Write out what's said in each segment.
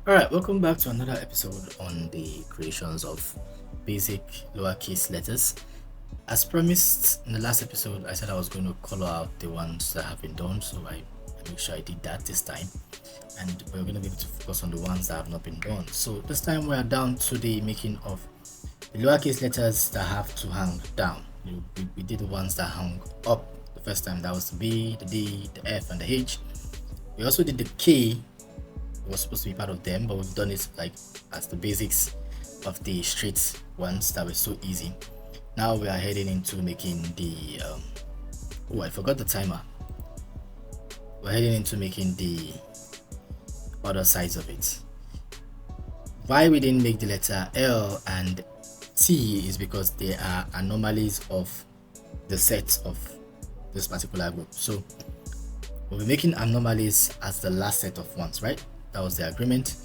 Alright, welcome back to another episode on the creations of basic lowercase letters. As promised in the last episode, I said I was going to color out the ones that have been done, so I make sure I did that this time. And we're going to be able to focus on the ones that have not been done. So this time we are down to the making of the lowercase letters that have to hang down. We did the ones that hung up the first time. That was the B, the D, the F, and the H. We also did the K. It was supposed to be part of them, but we've done it like as the basics of the straight ones that were so easy. Now we are heading into making the I forgot the timer. We're heading into making the other sides of it. Why we didn't make the letter L and T is because they are anomalies of the set of this particular group. So we'll be making anomalies as the last set of ones, right? That was the agreement.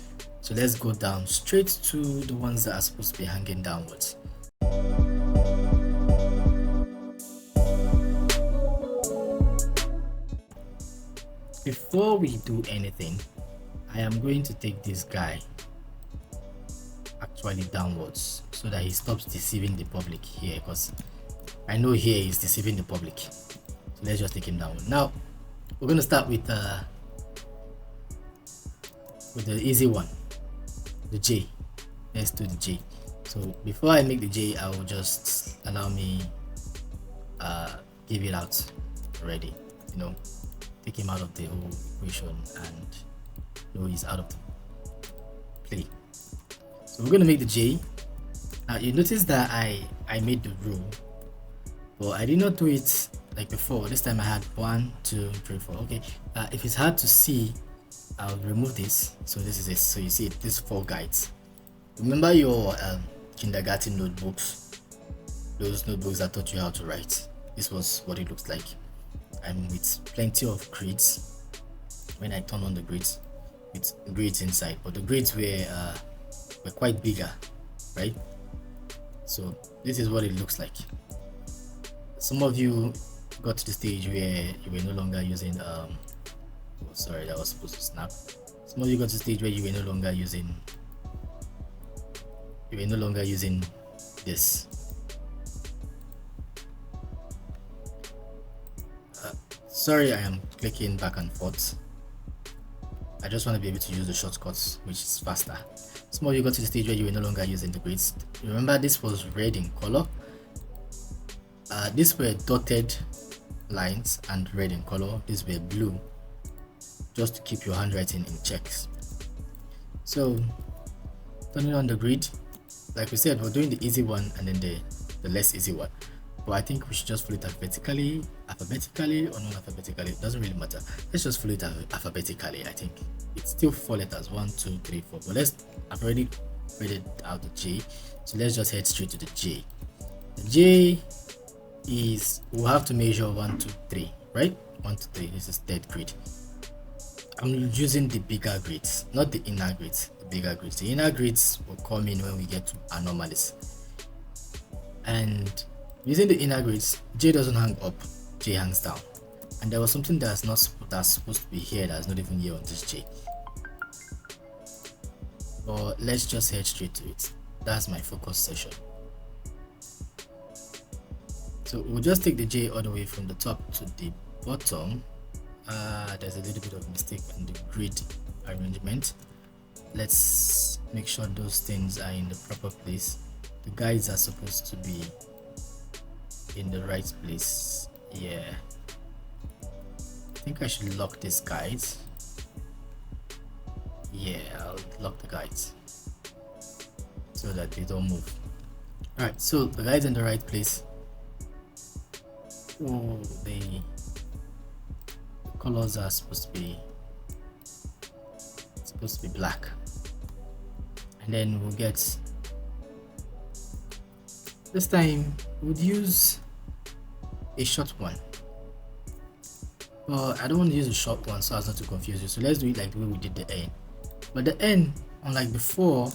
So let's go down straight to the ones that are supposed to be hanging downwards. Before we do anything, I am going to take this guy actually downwards so that he stops deceiving the public here, because I know here he's deceiving the public. So let's just take him downward. Now we're going to start with the easy one, the J. Let's do the J. So before I make the J, I will just allow me give it out already, take him out of the whole equation and he's out of the play. So we're going to make the J. You notice that I made the rule, but I did not do it like before. This time I had 1, 2, 3, 4. Okay, if it's hard to see, I'll remove this. So this is it. So you see it, these 4 guides. Remember your kindergarten notebooks, those notebooks that taught you how to write. This was what it looks like. And with plenty of grids. When I turn on the grids, it's grids inside, but the grids were quite bigger, right? So this is what it looks like. Some of you got to the stage where you were no longer using sorry, that was supposed to snap. Some of you got to the stage where you were no longer using this. Sorry, I am clicking back and forth. I just want to be able to use the shortcuts, which is faster. Some of you got to the stage where you were no longer using the grids. Remember, this was red in color. These were dotted lines and red in color. These were blue, just to keep your handwriting in checks. So turning on the grid, like we said, we're doing the easy one and then the less easy one, but I think we should just follow it alphabetically or non-alphabetically. It doesn't really matter. Let's just follow it alphabetically. I think it's still 4 letters, 1, 2, 3, 4, but I've already read out the J, so let's just head straight to the J. The J is, we'll have to measure 1, 2, 3, right? 1, 2, 3. This is third grid. I'm using the bigger grids, not the inner grids, the bigger grids. The inner grids will come in when we get to anomalies. And using the inner grids, J doesn't hang up, J hangs down. And there was something that's supposed to be here that's not even here on this J. But let's just head straight to it. That's my focus session. So we'll just take the J all the way from the top to the bottom. There's a little bit of mistake in the grid arrangement. Let's make sure those things are in the proper place. The guides are supposed to be in the right place. Yeah, I think I should lock these guides. Yeah, I'll lock the guides so that they don't move. Alright, so the guides in the right place. Oh, the colors are supposed to be black, and then we'll get, this time we'll use a short one, but I don't want to use a short one so as not to confuse you. So let's do it like the way we did the N. But the N, unlike before,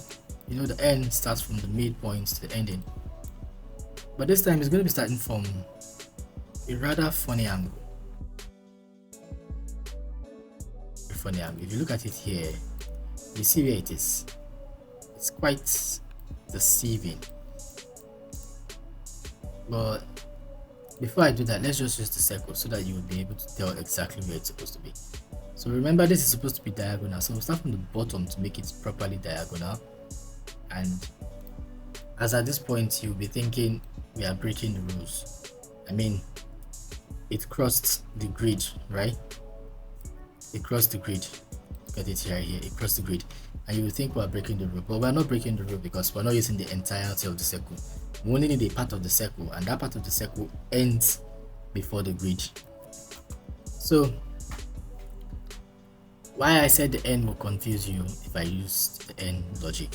the N starts from the midpoint to the ending, but this time it's going to be starting from a rather funny angle. If you look at it here, You see where it is? It's quite deceiving. But before I do that, let's just use the circle so that you will be able to tell exactly where it's supposed to be. So remember, this is supposed to be diagonal, so we'll start from the bottom to make it properly diagonal. And as at this point you'll be thinking we are breaking the rules. I mean, it crossed the grid, right? It crossed the grid. Got it here. It crossed the grid, and you will think we're breaking the rule, but we're not breaking the rule because we're not using the entirety of the circle. We only need a part of the circle, and that part of the circle ends before the grid. So why I said the end will confuse you if I used the end logic,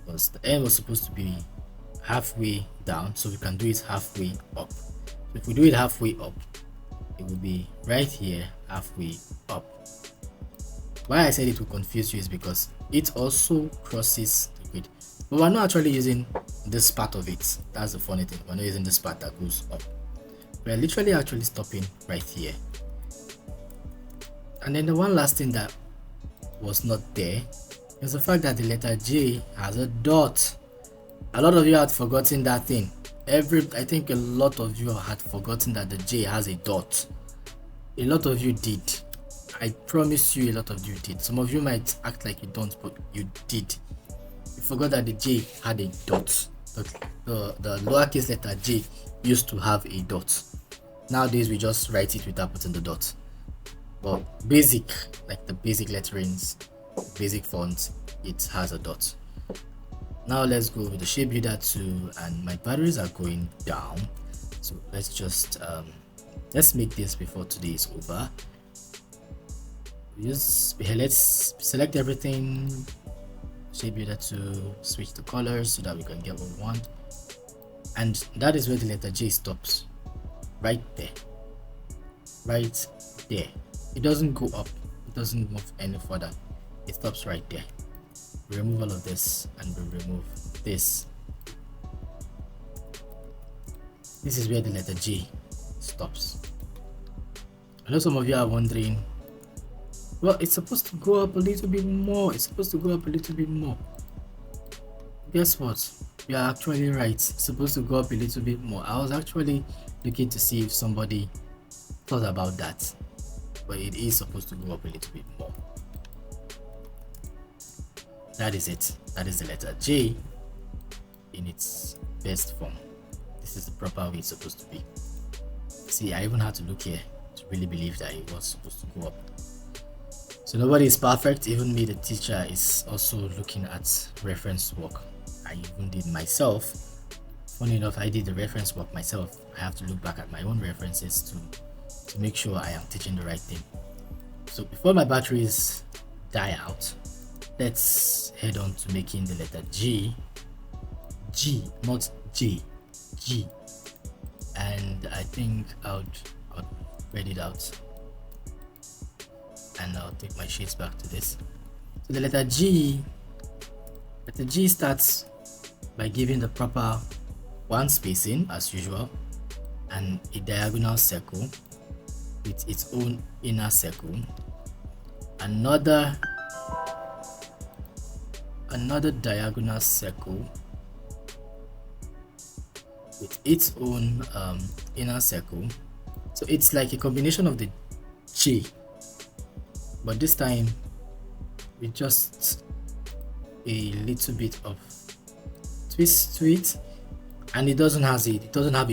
because the end was supposed to be halfway down, so we can do it halfway up. So if we do it halfway up, it will be right here, halfway up. Why I said it will confuse you is because it also crosses the grid, but we're not actually using this part of it. That's the funny thing, we're not using this part that goes up. We're literally actually stopping right here. And then the one last thing that was not there is the fact that the letter J has a dot. A lot of you had forgotten that thing. I think a lot of you had forgotten that the J has a dot. A lot of you did. I promise you, a lot of you did. Some of you might act like you don't, but you did. You forgot that the J had a dot. The lowercase letter J used to have a dot. Nowadays we just write it without putting the dot. But basic, like the basic letterings, basic fonts, it has a dot. Now let's go with the shape builder 2, and my batteries are going down, so let's just let's make this before today is over. Let's select everything, shape builder 2, switch the colors so that we can get what we want, and that is where the letter J stops, right there. It doesn't go up, it doesn't move any further, it stops right there. We remove all of this and we remove this. This is where the letter J stops. I know some of you are wondering, well, it's supposed to go up a little bit more. Guess what? You are actually right. It's supposed to go up a little bit more. I was actually looking to see if somebody thought about that, but it is supposed to go up a little bit more. That is it. That is the letter J in its best form. This is the proper way it's supposed to be. See, I even had to look here to really believe that it was supposed to go up. So nobody is perfect. Even me, the teacher, is also looking at reference work. I even did myself. Funny enough, I did the reference work myself. I have to look back at my own references to make sure I am teaching the right thing. So before my batteries die out, let's head on to making the letter G, not J, G. And I think I'll read it out, and I'll take my shades back to this. So the letter G starts by giving the proper one spacing as usual, and a diagonal circle with its own inner circle, another diagonal circle with its own inner circle. So it's like a combination of the J, but this time with just a little bit of twist to it, and it doesn't have a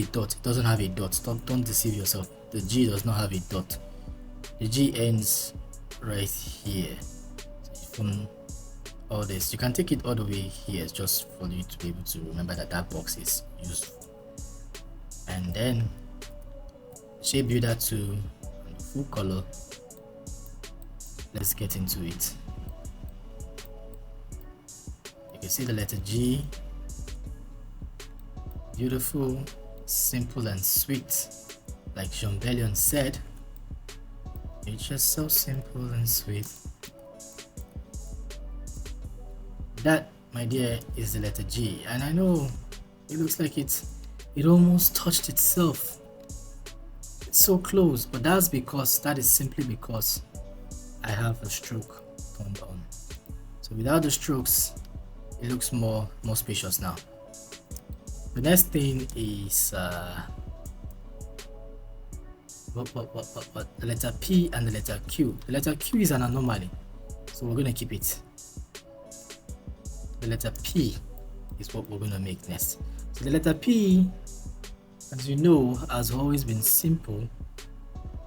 dot. Don't deceive yourself. The G does not have a dot. The G ends right here. So from all this, you can take it all the way here just for you to be able to remember that box is useful. And then shape builder 2 full color. Let's get into it. You can see the letter G. Beautiful, simple and sweet, like Jean Bellion said. It's just so simple and sweet. That, my dear, is the letter G, and I know it looks like it almost touched itself. It's so close, but that is simply because I have a stroke turned on. So without the strokes, it looks more spacious now. The next thing is the letter P and the letter Q. The letter Q is an anomaly, so we're going to keep it. The letter P is what we're going to make next. So the letter P, as you know, has always been simple.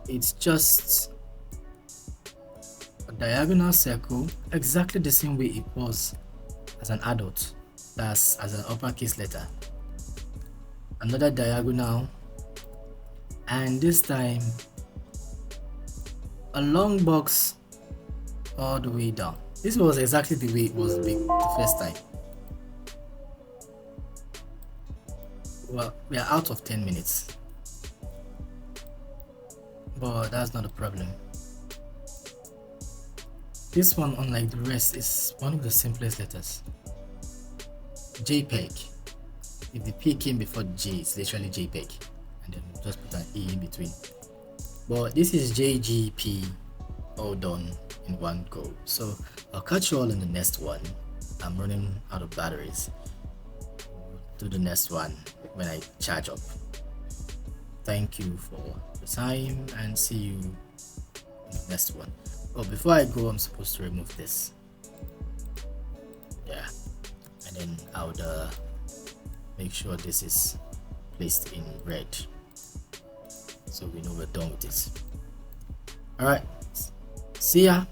It's just a diagonal circle, exactly the same way it was as an adult, that's as an uppercase letter. Another diagonal, and this time a long box all the way down. This was exactly the way it was the first time. Well, we are out of 10 minutes, but that's not a problem. This one, unlike the rest, is one of the simplest letters. JPEG. If the P came before J, it's literally JPEG, and then just put an E in between. But this is JGP, all done in one go. So I'll catch you all in the next one. I'm running out of batteries. Do the next one when I charge up. Thank you for the time, and see you in the next one. Oh, before I go, I'm supposed to remove this. Yeah, and then I would make sure this is placed in red, so we know we're done with this. All right, see ya.